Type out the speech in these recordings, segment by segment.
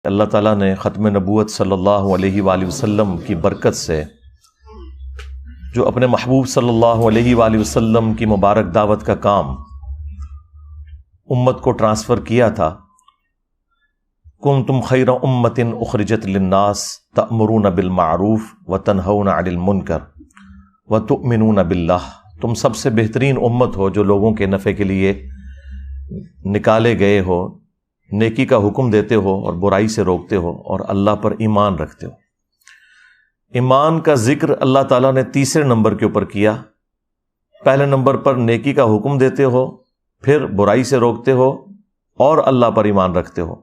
اللہ تعالیٰ نے ختم نبوت صلی اللہ علیہ وآلہ وسلم کی برکت سے جو اپنے محبوب صلی اللہ علیہ وآلہ وسلم کی مبارک دعوت کا کام امت کو ٹرانسفر کیا تھا، کنتم خیر امۃ اخرجت للناس تأمرون بالمعروف وتنہون عن المنکر وتؤمنون باللہ، تم سب سے بہترین امت ہو جو لوگوں کے نفع کے لیے نکالے گئے ہو، نیکی کا حکم دیتے ہو اور برائی سے روکتے ہو اور اللہ پر ایمان رکھتے ہو۔ ایمان کا ذکر اللہ تعالیٰ نے تیسرے نمبر کے اوپر کیا۔ پہلے نمبر پر نیکی کا حکم دیتے ہو، پھر برائی سے روکتے ہو اور اللہ پر ایمان رکھتے ہو۔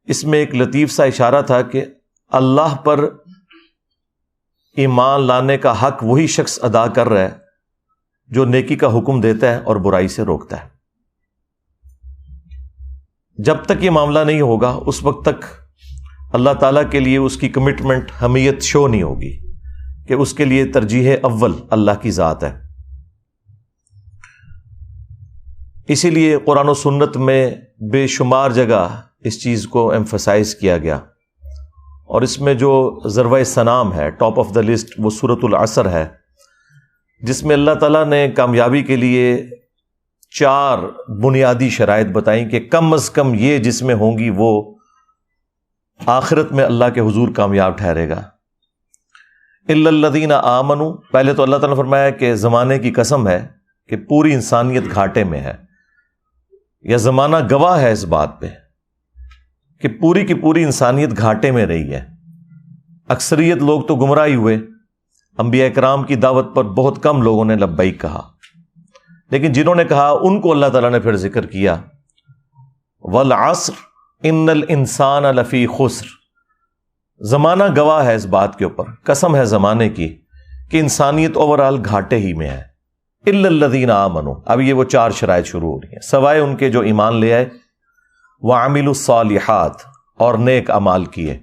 اس میں ایک لطیف سا اشارہ تھا کہ اللہ پر ایمان لانے کا حق وہی شخص ادا کر رہا ہے جو نیکی کا حکم دیتا ہے اور برائی سے روکتا ہے۔ جب تک یہ معاملہ نہیں ہوگا اس وقت تک اللہ تعالیٰ کے لیے اس کی کمٹمنٹ، حمیت شو نہیں ہوگی کہ اس کے لیے ترجیح اول اللہ کی ذات ہے۔ اسی لیے قرآن و سنت میں بے شمار جگہ اس چیز کو ایمفسائز کیا گیا، اور اس میں جو ضربۂ سنام ہے، ٹاپ آف دا لسٹ، وہ سورۃ العصر ہے، جس میں اللہ تعالیٰ نے کامیابی کے لیے 4 بنیادی شرائط بتائیں کہ کم از کم یہ جس میں ہوں گی وہ آخرت میں اللہ کے حضور کامیاب ٹھہرے گا۔ الا الذین آمنوا، پہلے تو اللہ تعالیٰ نے فرمایا کہ زمانے کی قسم ہے کہ پوری انسانیت گھاٹے میں ہے، یا زمانہ گواہ ہے اس بات پہ کہ پوری کی پوری انسانیت گھاٹے میں رہی ہے۔ اکثریت لوگ تو گمراہی ہوئے، انبیاء کرام کی دعوت پر بہت کم لوگوں نے لبیک کہا، لیکن جنہوں نے کہا ان کو اللہ تعالیٰ نے پھر ذکر کیا، والعصر ان الانسان لفی خسر، زمانہ گواہ ہے اس بات کے اوپر، قسم ہے زمانے کی کہ انسانیت اوورآل گھاٹے ہی میں ہے۔ الا الذین آمنوا، اب یہ وہ 4 شرائط شروع ہو رہی ہیں، سوائے ان کے جو ایمان لے آئے، وعملوا الصالحات، اور نیک اعمال کیے۔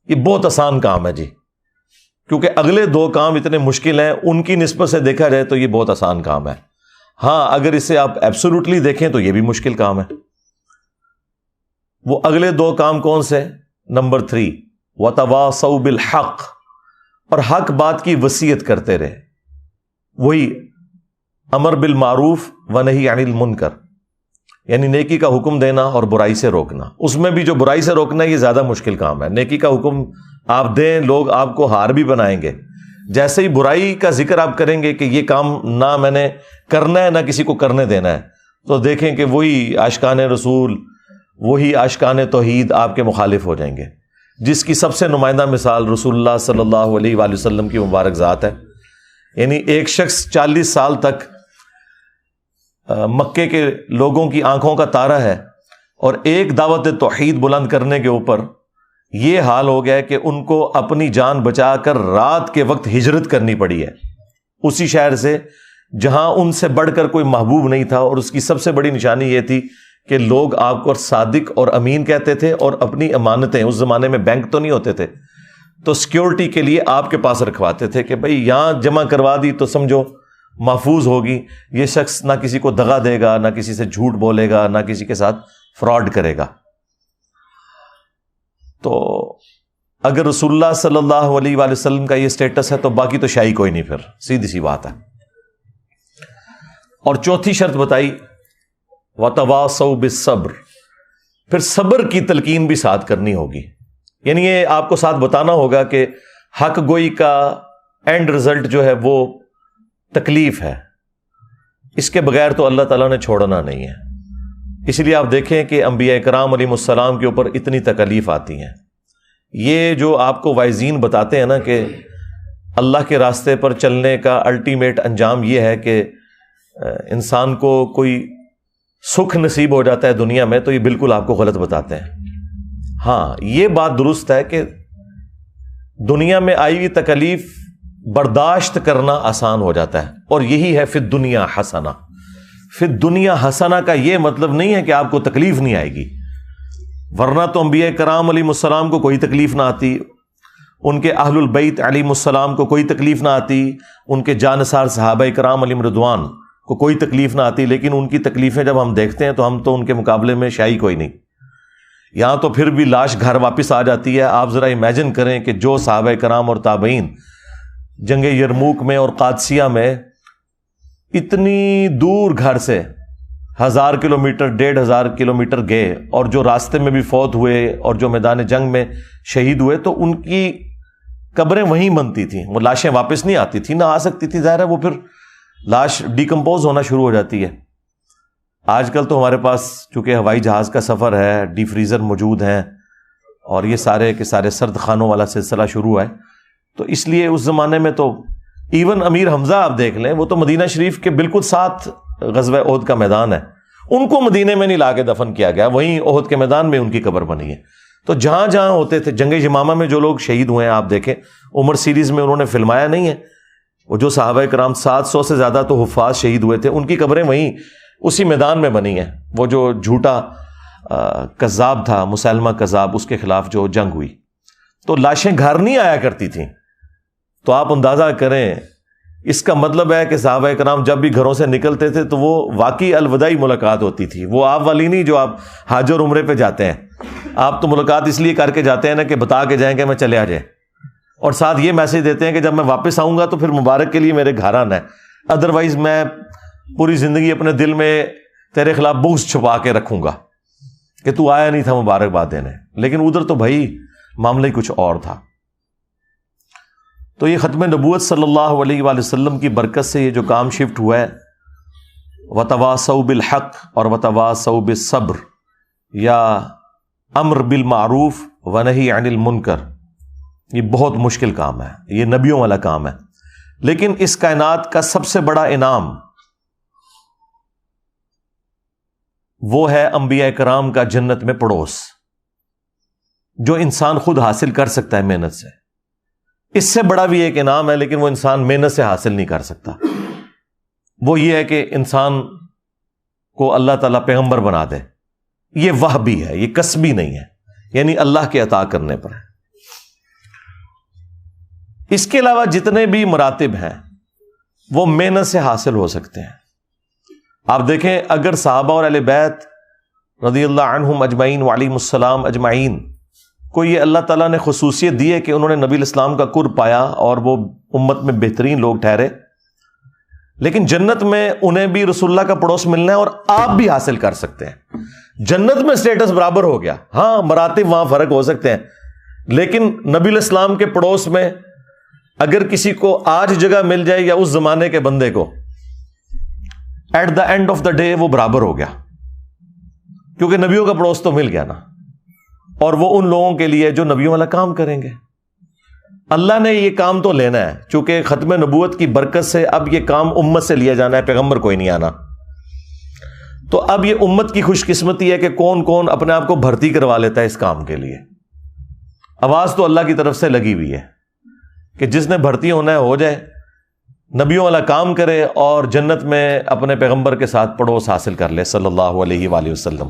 یہ بہت آسان کام ہے جی، کیونکہ اگلے 2 کام اتنے مشکل ہیں، ان کی نسبت سے دیکھا جائے تو یہ بہت آسان کام ہے۔ ہاں اگر اسے آپ ایبسولوٹلی دیکھیں تو یہ بھی مشکل کام ہے۔ وہ اگلے 2 کام کون سے؟ نمبر 3، وتواصوا بالحق، اور حق بات کی وصیت کرتے رہے، وہی امر بالمعروف ونہی عن المنکر، یعنی نیکی کا حکم دینا اور برائی سے روکنا۔ اس میں بھی جو برائی سے روکنا ہے یہ زیادہ مشکل کام ہے۔ نیکی کا حکم آپ دیں، لوگ آپ کو ہار بھی بنائیں گے، جیسے ہی برائی کا ذکر آپ کریں گے کہ یہ کام نہ میں نے کرنا ہے نہ کسی کو کرنے دینا ہے، تو دیکھیں کہ وہی عاشقان رسول، وہی عاشقان توحید آپ کے مخالف ہو جائیں گے، جس کی سب سے نمائندہ مثال رسول اللہ صلی اللہ علیہ وآلہ وسلم کی مبارک ذات ہے۔ یعنی ایک شخص 40 سال تک مکے کے لوگوں کی آنکھوں کا تارا ہے، اور ایک دعوت توحید بلند کرنے کے اوپر یہ حال ہو گیا ہے کہ ان کو اپنی جان بچا کر رات کے وقت ہجرت کرنی پڑی ہے اسی شہر سے جہاں ان سے بڑھ کر کوئی محبوب نہیں تھا، اور اس کی سب سے بڑی نشانی یہ تھی کہ لوگ آپ کو صادق اور امین کہتے تھے، اور اپنی امانتیں، اس زمانے میں بینک تو نہیں ہوتے تھے، تو سیکیورٹی کے لیے آپ کے پاس رکھواتے تھے کہ بھئی یہاں جمع کروا دی تو سمجھو محفوظ ہوگی، یہ شخص نہ کسی کو دغا دے گا، نہ کسی سے جھوٹ بولے گا، نہ کسی کے ساتھ فراڈ کرے گا۔ تو اگر رسول اللہ صلی اللہ علیہ وآلہ وسلم کا یہ سٹیٹس ہے تو باقی تو شاہی کوئی نہیں، پھر سیدھی سی بات ہے۔ اور چوتھی شرط بتائی، وتواصوا بالصبر، پھر صبر کی تلقین بھی ساتھ کرنی ہوگی، یعنی یہ آپ کو ساتھ بتانا ہوگا کہ حق گوئی کا اینڈ رزلٹ جو ہے وہ تکلیف ہے، اس کے بغیر تو اللہ تعالیٰ نے چھوڑنا نہیں ہے۔ اس لیے آپ دیکھیں کہ انبیاء کرام علیہ السلام کے اوپر اتنی تکالیف آتی ہیں۔ یہ جو آپ کو وائزین بتاتے ہیں نا کہ اللہ کے راستے پر چلنے کا الٹیمیٹ انجام یہ ہے کہ انسان کو کوئی سکھ نصیب ہو جاتا ہے دنیا میں، تو یہ بالکل آپ کو غلط بتاتے ہیں۔ ہاں یہ بات درست ہے کہ دنیا میں آئی ہوئی تکلیف برداشت کرنا آسان ہو جاتا ہے، اور یہی ہے فی الدنیا حسنہ۔ فی الدنیا حسنہ کا یہ مطلب نہیں ہے کہ آپ کو تکلیف نہیں آئے گی، ورنہ تو انبیاء کرام علیہ السلام کو کوئی تکلیف نہ آتی، ان کے اہل البیت علیہ السلام کو کوئی تکلیف نہ آتی، ان کے جانثار صحابہ کرام علیہم رضوان کو کوئی تکلیف نہ آتی، لیکن ان کی تکلیفیں جب ہم دیکھتے ہیں تو ہم تو ان کے مقابلے میں شاہی کوئی نہیں۔ یہاں تو پھر بھی لاش گھر واپس آ جاتی ہے. آپ ذرا امیجن کریں کہ جو صحابہ کرام اور تابعین جنگ یرموک میں اور قادسیہ میں اتنی دور گھر سے 1000 کلومیٹر 1500 کلومیٹر گئے, اور جو راستے میں بھی فوت ہوئے اور جو میدان جنگ میں شہید ہوئے, تو ان کی قبریں وہیں بنتی تھیں. وہ لاشیں واپس نہیں آتی تھیں, نہ آ سکتی تھی, ظاہر ہے وہ پھر لاش ڈیکمپوز ہونا شروع ہو جاتی ہے. آج کل تو ہمارے پاس چونکہ ہوائی جہاز کا سفر ہے, ڈی فریزر موجود ہیں, اور یہ سارے کے سارے سرد خانوں والا سلسلہ شروع ہے, تو اس لیے اس زمانے میں تو ایون امیر حمزہ آپ دیکھ لیں, وہ تو مدینہ شریف کے بالکل ساتھ غزوہ احد کا میدان ہے, ان کو مدینے میں نہیں لا کے دفن کیا گیا, وہیں احد کے میدان میں ان کی قبر بنی ہے. تو جہاں جہاں ہوتے تھے, جنگ یمامہ میں جو لوگ شہید ہوئے ہیں آپ دیکھیں, عمر سیریز میں انہوں نے فلمایا نہیں ہے, وہ جو صحابہ کرام 700 سے زیادہ تو حفاظ شہید ہوئے تھے, ان کی قبریں وہیں اسی میدان میں بنی ہیں. وہ جو جھوٹا کذاب تھا مسلمہ کذاب, اس کے خلاف جو جنگ ہوئی, تو لاشیں گھر نہیں آیا کرتی تھیں. تو آپ اندازہ کریں, اس کا مطلب ہے کہ صحابہ کرام جب بھی گھروں سے نکلتے تھے تو وہ واقعی الوداعی ملاقات ہوتی تھی. وہ آپ والی نہیں جو آپ حج اور عمرے پہ جاتے ہیں, آپ تو ملاقات اس لیے کر کے جاتے ہیں نا کہ بتا کے جائیں کہ میں چلے آ جائیں, اور ساتھ یہ میسج دیتے ہیں کہ جب میں واپس آؤں گا تو پھر مبارک کے لیے میرے گھر آنا ہے, ادروائز میں پوری زندگی اپنے دل میں تیرے خلاف بغض چھپا کے رکھوں گا کہ تو آیا نہیں تھا مبارکباد دینے. لیکن ادھر تو بھائی معاملہ ہی کچھ اور تھا. تو یہ ختم نبوت صلی اللہ علیہ وآلہ وسلم کی برکت سے یہ جو کام شفٹ ہوا ہے, وتواصوا بالحق اور وتواصوا بالصبر, یا امر بالمعروف ونہی عن المنکر, یہ بہت مشکل کام ہے, یہ نبیوں والا کام ہے. لیکن اس کائنات کا سب سے بڑا انعام وہ ہے انبیاء کرام کا جنت میں پڑوس, جو انسان خود حاصل کر سکتا ہے محنت سے. اس سے بڑا بھی ایک انعام ہے, لیکن وہ انسان محنت سے حاصل نہیں کر سکتا. وہ یہ ہے کہ انسان کو اللہ تعالیٰ پیغمبر بنا دے. یہ وہبی ہے, یہ کسبی نہیں ہے, یعنی اللہ کے عطا کرنے پر ہے. اس کے علاوہ جتنے بھی مراتب ہیں وہ محنت سے حاصل ہو سکتے ہیں. آپ دیکھیں, اگر صحابہ اور اہل بیت رضی اللہ عنہم اجمعین وعلیہم السلام اجمعین کو یہ اللہ تعالیٰ نے خصوصیت دی ہے کہ انہوں نے نبی الاسلام کا قرب پایا اور وہ امت میں بہترین لوگ ٹھہرے, لیکن جنت میں انہیں بھی رسول اللہ کا پڑوس ملنا ہے, اور آپ بھی حاصل کر سکتے ہیں. جنت میں سٹیٹس برابر ہو گیا, ہاں مراتب وہاں فرق ہو سکتے ہیں, لیکن نبی الاسلام کے پڑوس میں اگر کسی کو آج جگہ مل جائے یا اس زمانے کے بندے کو, at the end of the day وہ برابر ہو گیا, کیونکہ نبیوں کا پڑوس تو مل گیا نا. اور وہ ان لوگوں کے لیے جو نبیوں والا کام کریں گے. اللہ نے یہ کام تو لینا ہے, چونکہ ختم نبوت کی برکت سے اب یہ کام امت سے لیا جانا ہے, پیغمبر کوئی نہیں آنا. تو اب یہ امت کی خوش قسمتی ہے کہ کون کون اپنے آپ کو بھرتی کروا لیتا ہے اس کام کے لیے. آواز تو اللہ کی طرف سے لگی ہوئی ہے کہ جس نے بھرتی ہونا ہے ہو جائے, نبیوں والا کام کرے, اور جنت میں اپنے پیغمبر کے ساتھ پڑوس حاصل کر لے صلی اللہ علیہ وآلہ وسلم.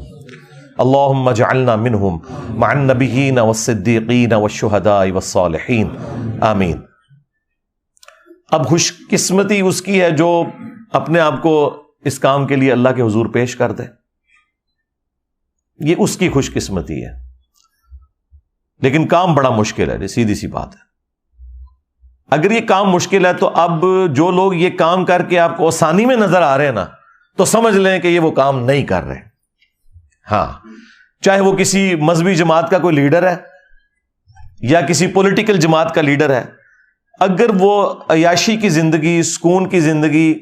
اللہم اجعلنا منہم مع النبیین والصدیقین والشہداء والصالحین, آمین. اب خوش قسمتی اس کی ہے جو اپنے آپ کو اس کام کے لیے اللہ کے حضور پیش کر دے, یہ اس کی خوش قسمتی ہے. لیکن کام بڑا مشکل ہے, سیدھی سی بات ہے. اگر یہ کام مشکل ہے تو اب جو لوگ یہ کام کر کے آپ کو آسانی میں نظر آ رہے ہیں نا, تو سمجھ لیں کہ یہ وہ کام نہیں کر رہے. ہاں, چاہے وہ کسی مذہبی جماعت کا کوئی لیڈر ہے یا کسی پولیٹیکل جماعت کا لیڈر ہے, اگر وہ عیاشی کی زندگی, سکون کی زندگی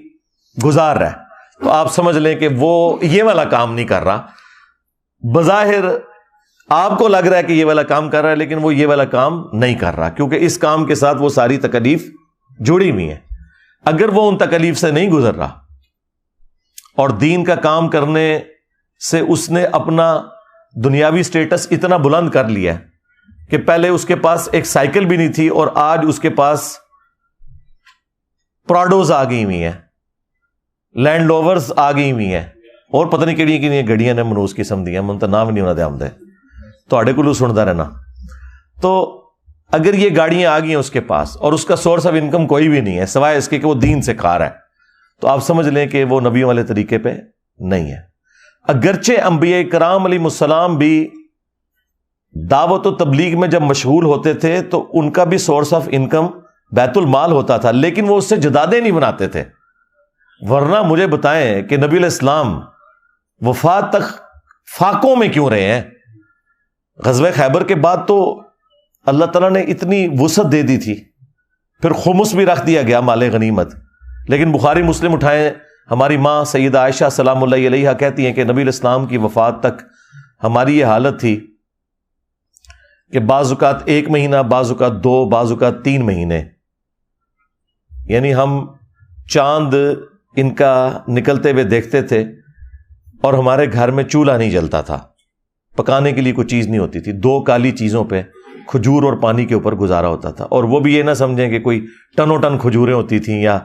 گزار رہا ہے تو آپ سمجھ لیں کہ وہ یہ والا کام نہیں کر رہا. بظاہر آپ کو لگ رہا ہے کہ یہ والا کام کر رہا ہے, لیکن وہ یہ والا کام نہیں کر رہا, کیونکہ اس کام کے ساتھ وہ ساری تکلیف جڑی ہوئی ہیں. اگر وہ ان تکلیف سے نہیں گزر رہا اور دین کا کام کرنے سے اس نے اپنا دنیاوی سٹیٹس اتنا بلند کر لیا کہ پہلے اس کے پاس ایک سائیکل بھی نہیں تھی اور آج اس کے پاس پراڈوز آ گئی ہوئی ہیں, لینڈ لوورز آ گئی ہوئی ہیں, اور پتہ نہیں کہڑی کہڑی گڑیاں نے منوس قسم دی ہیں, من تو نام نہیں ہونا دے آمدے تو کو سنتا رہنا. تو اگر یہ گاڑیاں آ گئی ہیں اس کے پاس اور اس کا سورس آف انکم کوئی بھی نہیں ہے سوائے اس کے کہ وہ دین سے کھا رہا ہے, تو آپ سمجھ لیں کہ وہ نبیوں والے طریقے پہ نہیں ہے. اگرچہ انبیاء کرام علیہ السلام بھی دعوت و تبلیغ میں جب مشغول ہوتے تھے تو ان کا بھی سورس آف انکم بیت المال ہوتا تھا، لیکن وہ اس سے جدادیں نہیں بناتے تھے. ورنہ مجھے بتائیں کہ نبی علیہ السلام وفات تک فاقوں میں کیوں رہے ہیں؟ غزوہ خیبر کے بعد تو اللہ تعالیٰ نے اتنی وسعت دے دی تھی، پھر خمس بھی رکھ دیا گیا مال غنیمت. لیکن بخاری مسلم اٹھائیں، ہماری ماں سیدہ عائشہ سلام اللہ علیہا کہتی ہیں کہ نبی علیہ السلام کی وفات تک ہماری یہ حالت تھی کہ بعض اوقات 1 مہینہ، بعض اوقات 2، بعض اوقات 3 مہینے، یعنی ہم چاند ان کا نکلتے ہوئے دیکھتے تھے اور ہمارے گھر میں چولہا نہیں جلتا تھا، پکانے کے لیے کوئی چیز نہیں ہوتی تھی. 2 کالی چیزوں پہ، کھجور اور پانی کے اوپر گزارا ہوتا تھا. اور وہ بھی یہ نہ سمجھیں کہ کوئی ٹنوں ٹن کھجوریں ہوتی تھیں یا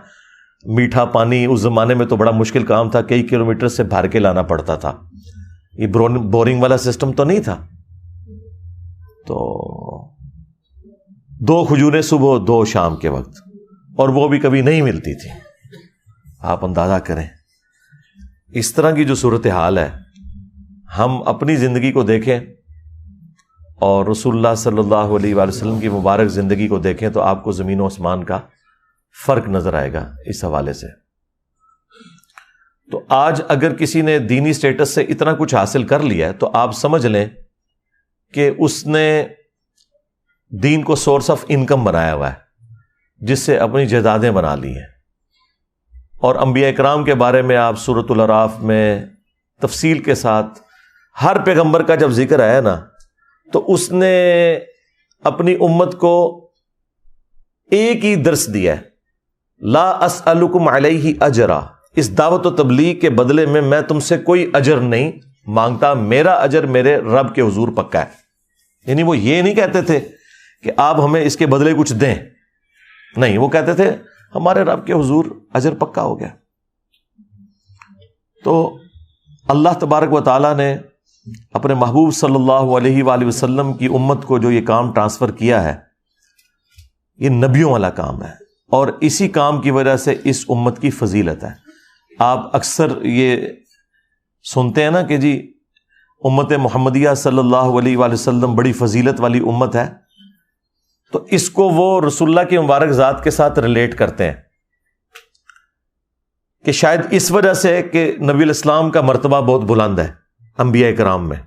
میٹھا پانی. اس زمانے میں تو بڑا مشکل کام تھا، کئی کلومیٹر سے بھر کے لانا پڑتا تھا. یہ بورنگ والا سسٹم تو نہیں تھا. تو 2 کھجوریں صبح، 2 شام کے وقت، اور وہ بھی کبھی نہیں ملتی تھی. آپ اندازہ کریں اس طرح کی جو صورتحال ہے. ہم اپنی زندگی کو دیکھیں اور رسول اللہ صلی اللہ علیہ وآلہ وسلم کی مبارک زندگی کو دیکھیں تو آپ کو زمین و آسمان کا فرق نظر آئے گا اس حوالے سے. تو آج اگر کسی نے دینی سٹیٹس سے اتنا کچھ حاصل کر لیا ہے تو آپ سمجھ لیں کہ اس نے دین کو سورس آف انکم بنایا ہوا ہے، جس سے اپنی جائیدادیں بنا لی ہیں. اور انبیاء کرام کے بارے میں آپ سورۃ الاعراف میں تفصیل کے ساتھ ہر پیغمبر کا جب ذکر آیا نا تو اس نے اپنی امت کو ایک ہی درس دیا ہے، لا اسألکم علیہ اجرا. اس دعوت و تبلیغ کے بدلے میں تم سے کوئی اجر نہیں مانگتا، میرا اجر میرے رب کے حضور پکا ہے. یعنی وہ یہ نہیں کہتے تھے کہ آپ ہمیں اس کے بدلے کچھ دیں، نہیں، وہ کہتے تھے ہمارے رب کے حضور اجر پکا ہو گیا. تو اللہ تبارک و تعالیٰ نے اپنے محبوب صلی اللہ علیہ وآلہ وسلم کی امت کو جو یہ کام ٹرانسفر کیا ہے، یہ نبیوں والا کام ہے، اور اسی کام کی وجہ سے اس امت کی فضیلت ہے. آپ اکثر یہ سنتے ہیں نا کہ جی امت محمدیہ صلی اللہ علیہ وآلہ وسلم بڑی فضیلت والی امت ہے، تو اس کو وہ رسول اللہ کی مبارک ذات کے ساتھ ریلیٹ کرتے ہیں کہ شاید اس وجہ سے کہ نبی علیہ السلام کا مرتبہ بہت بلند ہے انبیاء کرام میں.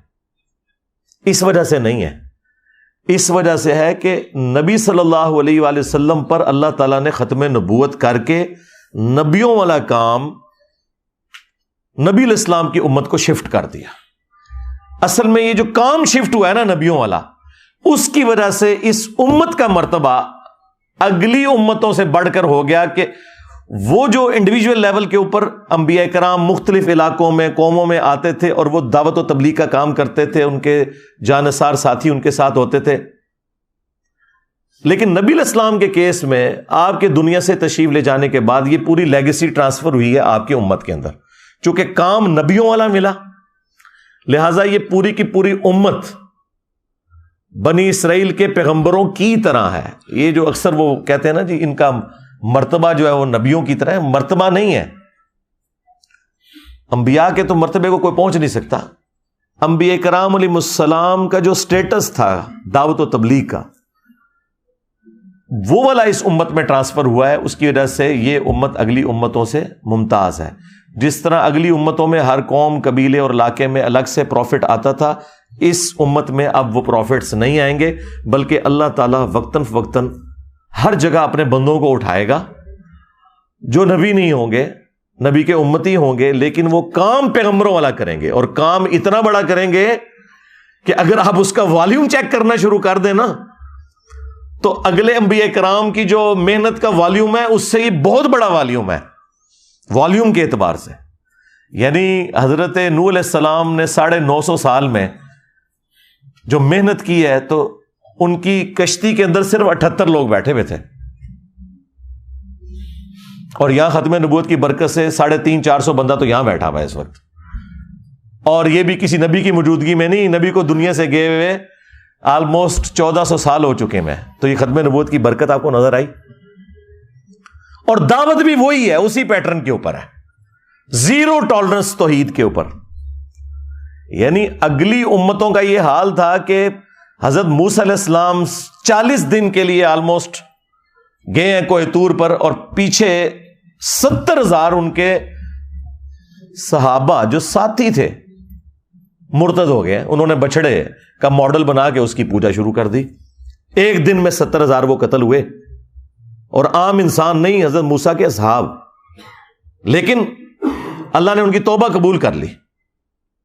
اس وجہ سے نہیں ہے، اس وجہ سے ہے کہ نبی صلی اللہ علیہ وآلہ وسلم پر اللہ تعالیٰ نے ختم نبوت کر کے نبیوں والا کام نبی علیہ السلام کی امت کو شفٹ کر دیا. اصل میں یہ جو کام شفٹ ہوا ہے نا نبیوں والا، اس کی وجہ سے اس امت کا مرتبہ اگلی امتوں سے بڑھ کر ہو گیا کہ وہ جو انڈیویجول لیول کے اوپر انبیاء کرام مختلف علاقوں میں، قوموں میں آتے تھے اور وہ دعوت و تبلیغ کا کام کرتے تھے، ان کے جانثار ساتھی ان کے ساتھ ہوتے تھے. لیکن نبی علیہ السلام کے کیس میں آپ کے دنیا سے تشریف لے جانے کے بعد یہ پوری لیگیسی ٹرانسفر ہوئی ہے آپ کی امت کے اندر. چونکہ کام نبیوں والا ملا، لہٰذا یہ پوری کی پوری امت بنی اسرائیل کے پیغمبروں کی طرح ہے. یہ جو اکثر وہ کہتے ہیں نا جی ان کا مرتبہ جو ہے وہ نبیوں کی طرح ہے، مرتبہ نہیں ہے. انبیاء کے تو مرتبے کو کوئی پہنچ نہیں سکتا. انبیاء کرام علیہ السلام کا جو سٹیٹس تھا دعوت و تبلیغ کا، وہ والا اس امت میں ٹرانسفر ہوا ہے. اس کی وجہ سے یہ امت اگلی امتوں سے ممتاز ہے. جس طرح اگلی امتوں میں ہر قوم، قبیلے اور علاقے میں الگ سے پروفٹ آتا تھا، اس امت میں اب وہ پروفٹس نہیں آئیں گے، بلکہ اللہ تعالیٰ وقتاً فوقتاً ہر جگہ اپنے بندوں کو اٹھائے گا جو نبی نہیں ہوں گے، نبی کے امتی ہوں گے، لیکن وہ کام پیغمبروں والا کریں گے، اور کام اتنا بڑا کریں گے کہ اگر آپ اس کا والیوم چیک کرنا شروع کر دیں نا تو اگلے انبیاء کرام کی جو محنت کا والیوم ہے اس سے یہ بہت بڑا والیوم ہے والیوم کے اعتبار سے. یعنی حضرت نوح علیہ السلام نے 950 سال میں جو محنت کی ہے تو ان کی کشتی کے اندر صرف 78 لوگ بیٹھے ہوئے تھے، اور یہاں ختم نبوت کی برکت سے 350-400 بندہ تو یہاں بیٹھا ہوا ہے اس وقت، اور یہ بھی کسی نبی کی موجودگی میں نہیں. نبی کو دنیا سے گئے ہوئے آلموسٹ 1400 سال ہو چکے میں. تو یہ ختم نبوت کی برکت آپ کو نظر آئی، اور دعوت بھی وہی ہے، اسی پیٹرن کے اوپر ہے، زیرو ٹالرنس توحید کے اوپر. یعنی اگلی امتوں کا یہ حال تھا کہ حضرت موسیٰ علیہ السلام 40 دن کے لیے آلموسٹ گئے ہیں کوہ طور پر، اور پیچھے 70,000 ان کے صحابہ جو ساتھی تھے مرتد ہو گئے. انہوں نے بچڑے کا ماڈل بنا کے اس کی پوجا شروع کر دی. ایک دن میں 70,000 وہ قتل ہوئے، اور عام انسان نہیں، حضرت موسیٰ کے اصحاب. لیکن اللہ نے ان کی توبہ قبول کر لی.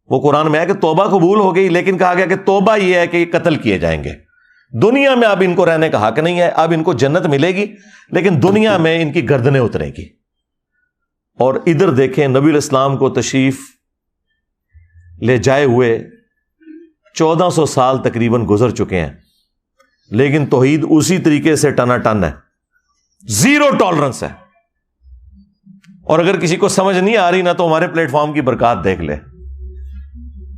وہ قرآن میں ہے کہ توبہ قبول ہو گئی، لیکن کہا گیا کہ توبہ یہ ہے کہ یہ قتل کیے جائیں گے. دنیا میں اب ان کو رہنے کا حق نہیں ہے، اب ان کو جنت ملے گی، لیکن دنیا میں ان کی گردنیں اترے گی. اور ادھر دیکھیں نبی علیہ السلام کو تشریف لے جائے ہوئے 1400 سال تقریباً گزر چکے ہیں، لیکن توحید اسی طریقے سے ٹنا ٹن ہے، زیرو ٹالرنس ہے. اور اگر کسی کو سمجھ نہیں آ رہی نا تو ہمارے پلیٹ فارم کی برکات دیکھ لے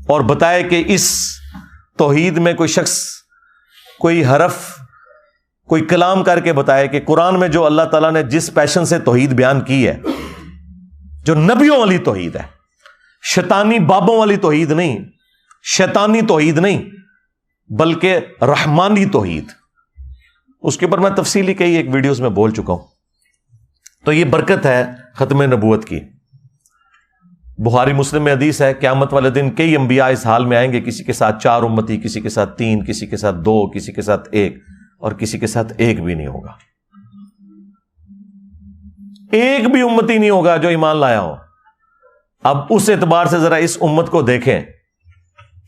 اور بتائے کہ اس توحید میں کوئی شخص کوئی حرف کوئی کلام کر کے بتائے کہ قرآن میں جو اللہ تعالیٰ نے جس پیشن سے توحید بیان کی ہے، جو نبیوں والی توحید ہے، شیطانی بابوں والی توحید نہیں، شیطانی توحید نہیں، بلکہ رحمانی توحید. اس کے اوپر میں تفصیلی کئی ایک ویڈیوز میں بول چکا ہوں. تو یہ برکت ہے ختم نبوت کی. بخاری مسلم میں حدیث ہے قیامت والے دن کئی انبیاء اس حال میں آئیں گے، کسی کے ساتھ 4 امتی، کسی کے ساتھ 3، کسی کے ساتھ 2، کسی کے ساتھ 1، اور کسی کے ساتھ ایک بھی نہیں ہوگا. ایک بھی امتی نہیں ہوگا جو ایمان لایا ہو. اب اس اعتبار سے ذرا اس امت کو دیکھیں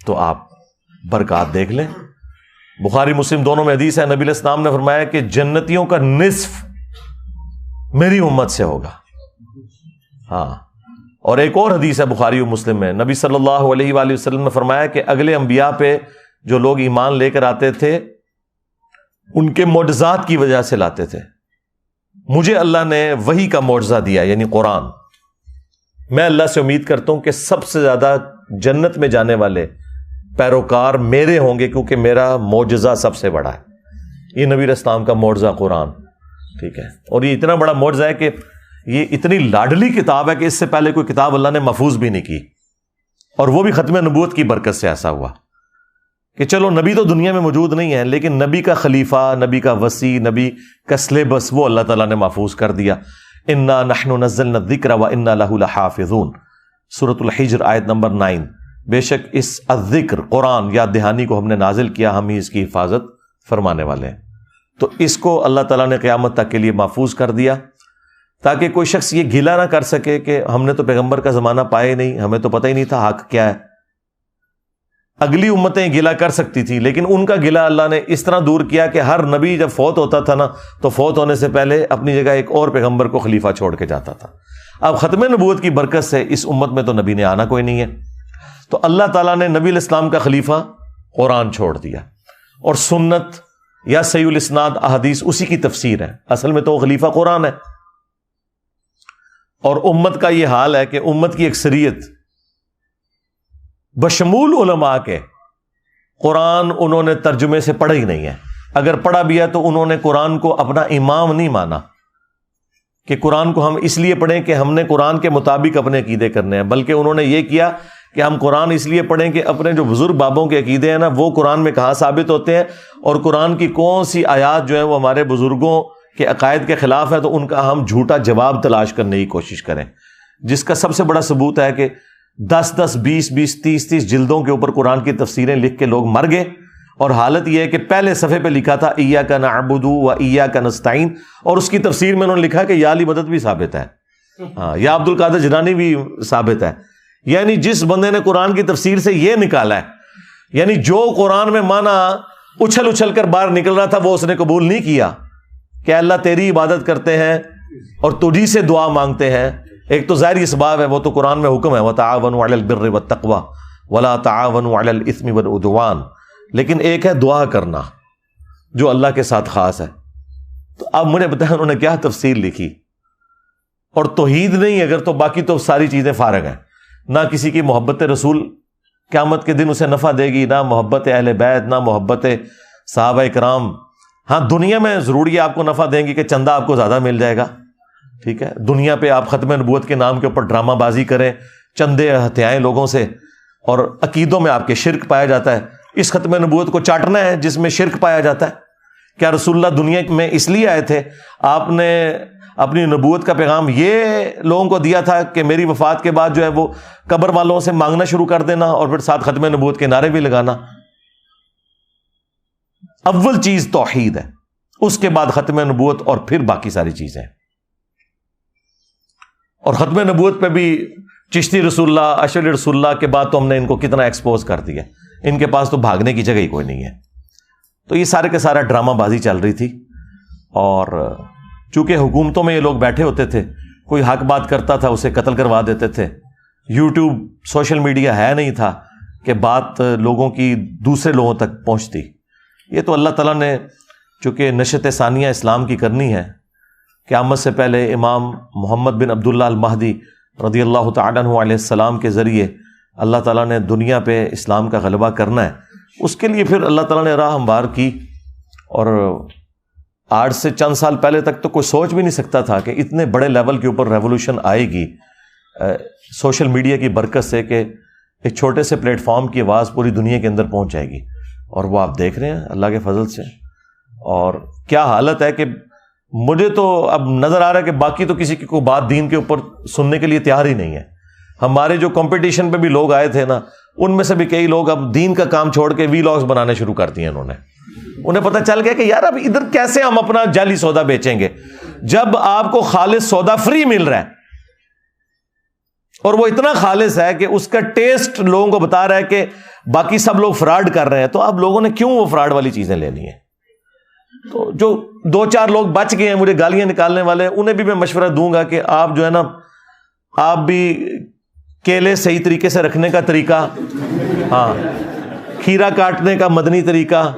تو آپ برکات دیکھ لیں. بخاری مسلم دونوں میں حدیث ہے، نبی علیہ السلام نے فرمایا کہ جنتیوں کا نصف میری امت سے ہوگا. ہاں، اور ایک اور حدیث ہے بخاری و مسلم میں، نبی صلی اللہ علیہ وآلہ وسلم نے فرمایا کہ اگلے انبیاء پہ جو لوگ ایمان لے کر آتے تھے ان کے معجزات کی وجہ سے لاتے تھے. مجھے اللہ نے وحی کا معجزہ دیا، یعنی قرآن. میں اللہ سے امید کرتا ہوں کہ سب سے زیادہ جنت میں جانے والے پیروکار میرے ہوں گے، کیونکہ میرا معجزہ سب سے بڑا ہے. یہ نبی علیہ السلام کا معجزہ قرآن، ٹھیک ہے. اور یہ اتنا بڑا معجزہ ہے کہ یہ اتنی لاڈلی کتاب ہے کہ اس سے پہلے کوئی کتاب اللہ نے محفوظ بھی نہیں کی، اور وہ بھی ختم نبوت کی برکت سے ایسا ہوا کہ چلو نبی تو دنیا میں موجود نہیں ہے، لیکن نبی کا خلیفہ، نبی کا وصی، نبی کا سلیبس وہ اللہ تعالیٰ نے محفوظ کر دیا. انا نحن نزلنا الذکر وانا لہ لحافظون، سورۃ الحجر آیت نمبر 9. بے شک اس الذکر قرآن یاد دہانی کو ہم نے نازل کیا، ہم ہی اس کی حفاظت فرمانے والے ہیں. تو اس کو اللہ تعالیٰ نے قیامت تک کے لیے محفوظ کر دیا تاکہ کوئی شخص یہ گلہ نہ کر سکے کہ ہم نے تو پیغمبر کا زمانہ پایا ہی نہیں، ہمیں تو پتہ ہی نہیں تھا حق کیا ہے. اگلی امتیں گلہ کر سکتی تھی، لیکن ان کا گلہ اللہ نے اس طرح دور کیا کہ ہر نبی جب فوت ہوتا تھا نا تو فوت ہونے سے پہلے اپنی جگہ ایک اور پیغمبر کو خلیفہ چھوڑ کے جاتا تھا. اب ختم نبوت کی برکت سے اس امت میں تو نبی نے آنا کوئی نہیں ہے، تو اللہ تعالیٰ نے نبی علیہ السلام کا خلیفہ قرآن چھوڑ دیا، اور سنت یا صحیح الاسناد احادیث اسی کی تفسیر ہے. اصل میں تو وہ خلیفہ قرآن ہے. اور امت کا یہ حال ہے کہ امت کی اکثریت بشمول علماء کے قرآن انہوں نے ترجمے سے پڑھا ہی نہیں ہے. اگر پڑھا بھی ہے تو انہوں نے قرآن کو اپنا امام نہیں مانا کہ قرآن کو ہم اس لیے پڑھیں کہ ہم نے قرآن کے مطابق اپنے عقیدے کرنے ہیں، بلکہ انہوں نے یہ کیا کہ ہم قرآن اس لیے پڑھیں کہ اپنے جو بزرگ بابوں کے عقیدے ہیں نا وہ قرآن میں کہاں ثابت ہوتے ہیں، اور قرآن کی کون سی آیات جو ہیں وہ ہمارے بزرگوں کے عقائد کے خلاف ہے تو ان کا ہم جھوٹا جواب تلاش کرنے کی کوشش کریں. جس کا سب سے بڑا ثبوت ہے کہ 10 20 30 جلدوں کے اوپر قرآن کی تفسیریں لکھ کے لوگ مر گئے، اور حالت یہ ہے کہ پہلے صفحے پہ لکھا تھا ایاک نعبد و ایاک نستعین، اور اس کی تفسیر میں انہوں نے لکھا کہ یا علی مدد بھی ثابت ہے، ہاں یا عبد القادر جیلانی بھی ثابت ہے. یعنی جس بندے نے قرآن کی تفسیر سے یہ نکالا ہے، یعنی جو قرآن میں معنی اچھل اچھل کر باہر نکل رہا تھا وہ اس نے قبول نہیں کیا کہ اللہ تیری عبادت کرتے ہیں اور تجھی سے دعا مانگتے ہیں. ایک تو ظاہری اسباب ہے، وہ تو قرآن میں حکم ہے وَتَعَاوَنُوا عَلَى الْبِرِّ وَالتَّقْوَى وَلَا تَعَاوَنُوا عَلَى الْإِثْمِ وَالْعُدْوَانِ، لیکن ایک ہے دعا کرنا جو اللہ کے ساتھ خاص ہے. تو اب مجھے بتائیں انہوں نے کیا تفسیر لکھی، اور توحید نہیں اگر تو باقی تو ساری چیزیں فارغ ہیں. نہ کسی کی محبت رسول قیامت کے دن اسے نفع دے گی، نہ محبت اہل بیت، نہ محبت صحابہ کرام. ہاں دنیا میں ضروری ہے آپ کو نفع دیں گی کہ چندہ آپ کو زیادہ مل جائے گا، ٹھیک ہے. دنیا پہ آپ ختم نبوت کے نام کے اوپر ڈرامہ بازی کریں، چندے ہتھیائیں لوگوں سے، اور عقیدوں میں آپ کے شرک پایا جاتا ہے، اس ختم نبوت کو چاٹنا ہے جس میں شرک پایا جاتا ہے؟ کیا رسول اللہ دنیا میں اس لیے آئے تھے؟ آپ نے اپنی نبوت کا پیغام یہ لوگوں کو دیا تھا کہ میری وفات کے بعد جو ہے وہ قبر والوں سے مانگنا شروع کر دینا اور پھر ساتھ ختم نبوت کے نعرے بھی لگانا؟ اول چیز توحید ہے، اس کے بعد ختم نبوت اور پھر باقی ساری چیزیں. اور ختم نبوت پہ بھی چشتی رسول اللہ، اشعری رسول اللہ کے بعد تو ہم نے ان کو کتنا ایکسپوز کر دیا، ان کے پاس تو بھاگنے کی جگہ ہی کوئی نہیں ہے. تو یہ سارے کے سارا ڈرامہ بازی چل رہی تھی، اور چونکہ حکومتوں میں یہ لوگ بیٹھے ہوتے تھے، کوئی حق بات کرتا تھا اسے قتل کروا دیتے تھے. یوٹیوب، سوشل میڈیا ہے نہیں تھا کہ بات لوگوں کی دوسرے لوگوں تک پہنچتی. یہ تو اللہ تعالیٰ نے چونکہ نشت ثانیہ اسلام کی کرنی ہے، قیامت سے پہلے امام محمد بن عبداللہ المہدی رضی اللہ تعالیٰ عنہ علیہ السلام کے ذریعے اللہ تعالیٰ نے دنیا پہ اسلام کا غلبہ کرنا ہے. اس کے لیے پھر اللہ تعالیٰ نے راہ ہموار کی، اور آج سے چند سال پہلے تک تو کوئی سوچ بھی نہیں سکتا تھا کہ اتنے بڑے لیول کے اوپر ریولوشن آئے گی سوشل میڈیا کی برکت سے، کہ ایک چھوٹے سے پلیٹ فارم کی آواز پوری دنیا کے اندر پہنچ جائے گی. اور وہ آپ دیکھ رہے ہیں اللہ کے فضل سے. اور کیا حالت ہے کہ مجھے تو اب نظر آ رہا ہے کہ باقی تو کسی کی کوئی بات دین کے اوپر سننے کے لیے تیار ہی نہیں ہے. ہمارے جو کمپٹیشن پہ بھی لوگ آئے تھے نا، ان میں سے بھی کئی لوگ اب دین کا کام چھوڑ کے وی لاگز بنانے شروع کر دیے. انہیں پتہ چل گیا کہ یار اب ادھر کیسے ہم اپنا جعلی سودا بیچیں گے جب آپ کو خالص سودا فری مل رہا ہے، اور وہ اتنا خالص ہے کہ اس کا ٹیسٹ لوگوں کو بتا رہا ہے کہ باقی سب لوگ فراڈ کر رہے ہیں. تو اب لوگوں نے کیوں وہ فراڈ والی چیزیں لینی ہیں؟ تو جو 2-4 لوگ بچ گئے ہیں مجھے گالیاں نکالنے والے، انہیں بھی میں مشورہ دوں گا کہ آپ جو ہے نا، آپ بھی کیلے صحیح طریقے سے رکھنے کا طریقہ، ہاں، کھیرا کاٹنے کا مدنی طریقہ،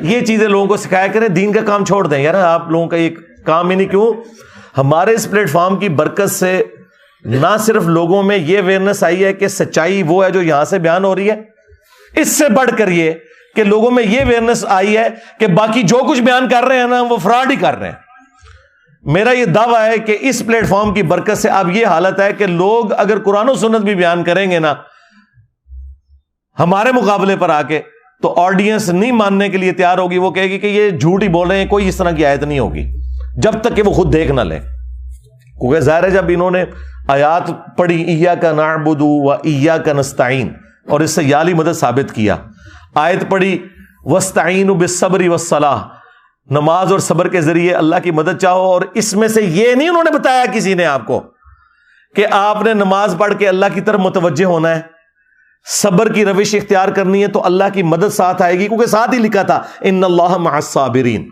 یہ چیزیں لوگوں کو سکھایا کریں. دین کا کام چھوڑ دیں یار، آپ لوگوں کا یہ کام ہی نہیں. کیوں؟ ہمارے اس پلیٹ فارم کی برکت سے نہ صرف لوگوں میں یہ اویئرنیس آئی ہے کہ سچائی وہ ہے جو یہاں سے بیان ہو رہی ہے، اس سے بڑھ کر یہ کہ لوگوں میں یہ اویئرنیس آئی ہے کہ باقی جو کچھ بیان کر رہے ہیں نا وہ فراڈ ہی کر رہے ہیں. میرا یہ دعویٰ ہے کہ اس پلیٹ فارم کی برکت سے اب یہ حالت ہے کہ لوگ اگر قرآن و سنت بھی بیان کریں گے نا ہمارے مقابلے پر آ کے، تو آڈینس نہیں ماننے کے لیے تیار ہوگی. وہ کہے گی کہ یہ جھوٹ ہی بول رہے ہیں، کوئی اس طرح کی آیت نہیں ہوگی جب تک کہ وہ خود دیکھ نہ لیں. کیونکہ ظاہر ہے جب انہوں نے آیات پڑھی ایاک نعبد و ایاک نستعین، اور اس سے یالی مدد ثابت کیا، آیت پڑھی واستعینوا بالصبر والصلاۃ، نماز اور صبر کے ذریعے اللہ کی مدد چاہو. اور اس میں سے یہ نہیں انہوں نے بتایا کسی نے آپ کو کہ آپ نے نماز پڑھ کے اللہ کی طرف متوجہ ہونا ہے، صبر کی روش اختیار کرنی ہے تو اللہ کی مدد ساتھ آئے گی، کیونکہ ساتھ ہی لکھا تھا ان اللہ مع الصابرین.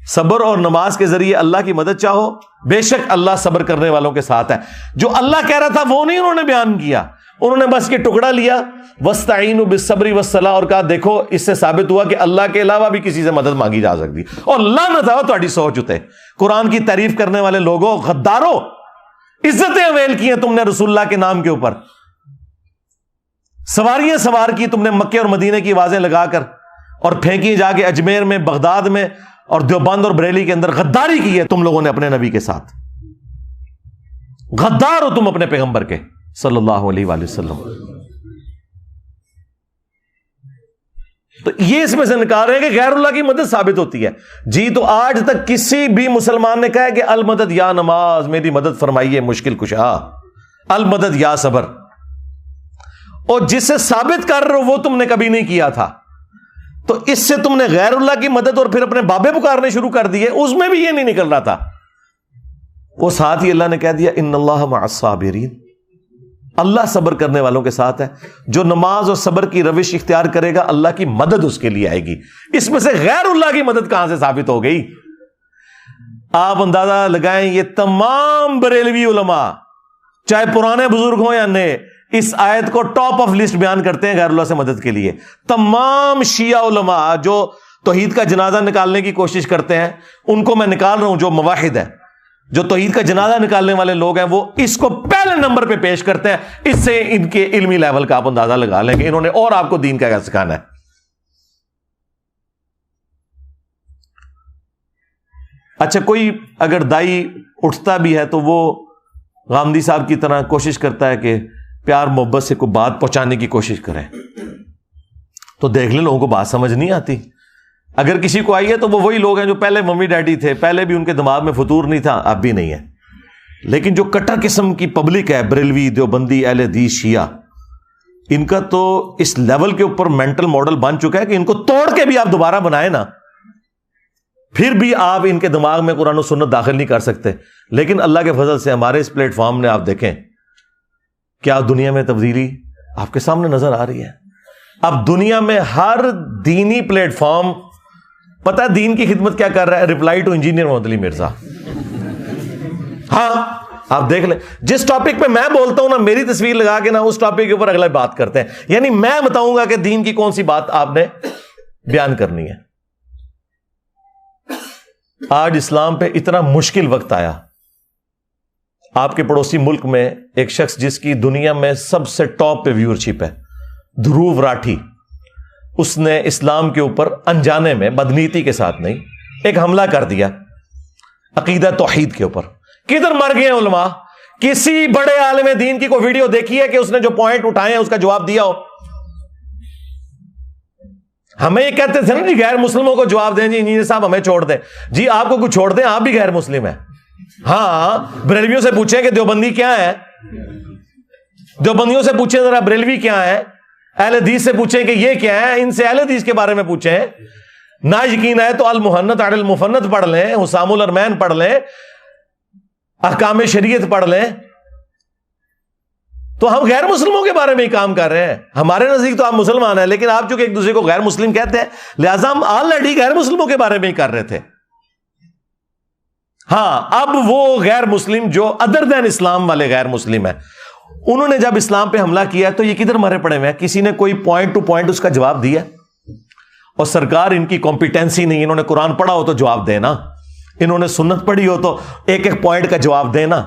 صبر اور نماز کے ذریعے اللہ کی مدد چاہو، بے شک اللہ صبر کرنے والوں کے ساتھ ہے. جو اللہ کہہ رہا تھا وہ نہیں انہوں نے بیان کیا، انہوں نے بس یہ ٹکڑا لیا واستعینوا بالصبر والصلاۃ اور کہا دیکھو اس سے ثابت ہوا کہ اللہ کے علاوہ بھی کسی سے مدد مانگی جا سکتی. اور لعنت ہے تہاڈی سوچ اتے، قرآن کی تعریف کرنے والے لوگوں، غداروں، عزتیں اویل کی ہیں تم نے رسول اللہ کے نام کے اوپر، سواریاں سوار کی تم نے مکے اور مدینے کی آوازیں لگا کر، اور پھینکی جا کے اجمیر میں، بغداد میں اور دیوبند اور بریلی کے اندر. غداری کی ہے تم لوگوں نے اپنے نبی کے ساتھ، غدار ہو تم اپنے پیغمبر کے صلی اللہ علیہ وآلہ وسلم. تو یہ اس میں سے نکال رہے ہیں کہ غیر اللہ کی مدد ثابت ہوتی ہے. جی تو آج تک کسی بھی مسلمان نے کہا ہے کہ المدد یا نماز میری مدد فرمائیے مشکل کشا، المدد یا صبر، اور جسے ثابت کر رہے ہو وہ تم نے کبھی نہیں کیا تھا. تو اس سے تم نے غیر اللہ کی مدد اور پھر اپنے بابے پکارنے شروع کر دیے، اس میں بھی یہ نہیں نکل رہا تھا. وہ ساتھ ہی اللہ نے کہہ دیا ان اللہ مع الصابرین، اللہ صبر کرنے والوں کے ساتھ ہے. جو نماز اور صبر کی روش اختیار کرے گا اللہ کی مدد اس کے لیے آئے گی. اس میں سے غیر اللہ کی مدد کہاں سے ثابت ہو گئی؟ آپ اندازہ لگائیں، یہ تمام بریلوی علماء چاہے پرانے بزرگ ہوں یا نئے اس آیت کو ٹاپ آف لسٹ بیان کرتے ہیں غیر اللہ سے مدد کے لیے. تمام شیعہ علماء جو توحید کا جنازہ نکالنے کی کوشش کرتے ہیں ان کو میں نکال رہا ہوں، جو موحد ہے، جو توحید کا جنازہ نکالنے والے لوگ ہیں، وہ اس کو پہلے نمبر پہ پیش کرتے ہیں. اس سے ان کے علمی لیول کا آپ اندازہ لگا لیں کہ انہوں نے اور آپ کو دین کا کیا سکھانا ہے. اچھا، کوئی اگر دائی اٹھتا بھی ہے تو وہ غامدی صاحب کی طرح کوشش کرتا ہے کہ پیار محبت سے کوئی بات پہنچانے کی کوشش کریں تو دیکھ لیں لوگوں کو بات سمجھ نہیں آتی. اگر کسی کو آئی ہے تو وہ وہی لوگ ہیں جو پہلے ممی ڈیڈی تھے, پہلے بھی ان کے دماغ میں فطور نہیں تھا, اب بھی نہیں ہے. لیکن جو کٹر قسم کی پبلک ہے, بریلوی, دیوبندی, اہل حدیث, شیعہ, ان کا تو اس لیول کے اوپر مینٹل ماڈل بن چکا ہے کہ ان کو توڑ کے بھی آپ دوبارہ بنائیں نا, پھر بھی آپ ان کے دماغ میں قرآن و سنت داخل نہیں کر سکتے. لیکن اللہ کے فضل سے ہمارے اس پلیٹ فارم نے آپ دیکھیں کیا دنیا میں تبدیلی آپ کے سامنے نظر آ رہی ہے. اب دنیا میں ہر دینی پلیٹ فارم پتہ ہے دین کی خدمت کیا کر رہا ہے, ریپلائی ٹو انجینئر محمد علی مرزا. ہاں آپ دیکھ لیں, جس ٹاپک پہ میں بولتا ہوں نا, میری تصویر لگا کے نا اس ٹاپک کے اوپر اگلا بات کرتے ہیں. یعنی میں بتاؤں گا کہ دین کی کون سی بات آپ نے بیان کرنی ہے. آج اسلام پہ اتنا مشکل وقت آیا. آپ کے پڑوسی ملک میں ایک شخص جس کی دنیا میں سب سے ٹاپ پہ ویورشپ ہے, دھروو راٹھی, اس نے اسلام کے اوپر انجانے میں, بدنیتی کے ساتھ نہیں, ایک حملہ کر دیا عقیدہ توحید کے اوپر. کدھر مر گئے علماء؟ کسی بڑے عالم دین کی کوئی ویڈیو دیکھی ہے کہ اس نے جو پوائنٹ اٹھائے ہیں اس کا جواب دیا ہو؟ ہمیں یہ کہتے تھے نا جی غیر مسلموں کو جواب دیں, جی انجینئر صاحب ہمیں چھوڑ دیں. جی آپ کو کچھ چھوڑ دیں, آپ بھی غیر مسلم ہیں. ہاں بریلویوں سے پوچھیں کہ دیوبندی کیا ہے, دیوبندیوں سے پوچھیں ذرا بریلوی کیا ہے, اہل حدیث سے پوچھیں کہ یہ کیا ہے, ان سے اہل حدیث کے بارے میں پوچھیں. نہ یقین ہے تو المحنت علی المفنت پڑھ لیں, حسام الارمین پڑھ لیں, احکام شریعت پڑھ لیں. تو ہم غیر مسلموں کے بارے میں ہی کام کر رہے ہیں. ہمارے نزدیک تو آپ مسلمان ہیں, لیکن آپ چونکہ ایک دوسرے کو غیر مسلم کہتے ہیں, لہذا ہم آلریڈی غیر مسلموں کے بارے میں ہی کر رہے تھے. ہاں اب وہ غیر مسلم جو ادر دین اسلام والے غیر مسلم ہیں, انہوں نے جب اسلام پہ حملہ کیا تو یہ کدھر مرے پڑے ہوئے ہیں؟ کسی نے کوئی پوائنٹ ٹو پوائنٹ اس کا جواب دیا؟ اور سرکار ان کی کمپیٹنسی نہیں, انہوں نے قرآن پڑھا ہو تو جواب دینا, انہوں نے سنت پڑھی ہو تو ایک ایک پوائنٹ کا جواب دینا.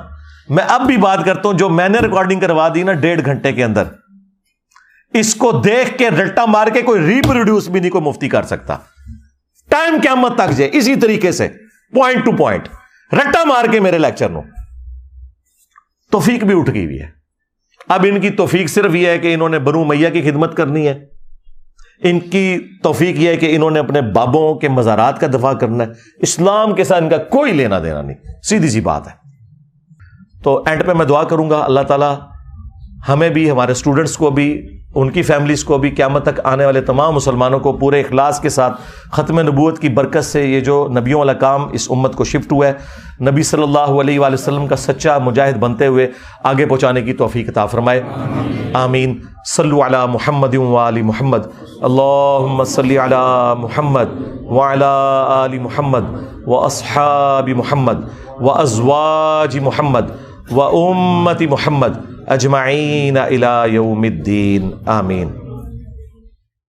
میں اب بھی بات کرتا ہوں, جو میں نے ریکارڈنگ کروا دی نا 1.5 گھنٹے کے اندر, اس کو دیکھ کے رٹا مار کے کوئی ریپروڈیوس بھی نہیں کوئی مفتی کر سکتا. ٹائم قیامت تک جائے اسی طریقے سے پوائنٹ ٹو پوائنٹ رٹا مار کے میرے لیکچر نو. توفیق بھی اٹھ گئی ہوئی ہے. اب ان کی توفیق صرف یہ ہے کہ انہوں نے بنو امیہ کی خدمت کرنی ہے, ان کی توفیق یہ ہے کہ انہوں نے اپنے بابوں کے مزارات کا دفاع کرنا ہے. اسلام کے ساتھ ان کا کوئی لینا دینا نہیں, سیدھی سی بات ہے. تو اینڈ پہ میں دعا کروں گا اللہ تعالیٰ ہمیں بھی, ہمارے اسٹوڈنٹس کو بھی, ان کی فیملیز کو بھی, قیامت تک آنے والے تمام مسلمانوں کو پورے اخلاص کے ساتھ ختم نبوت کی برکت سے یہ جو نبیوں والا کام اس امت کو شفٹ ہوا ہے, نبی صلی اللہ علیہ وآلہ وسلم کا سچا مجاہد بنتے ہوئے آگے پہنچانے کی توفیق عطا فرمائے. آمین. صلو علی محمد وآل محمد. اللہم صلی علی محمد وعلی آل محمد واصحاب محمد وازواج محمد وامت محمد اجمعین الی یوم الدین. آمین.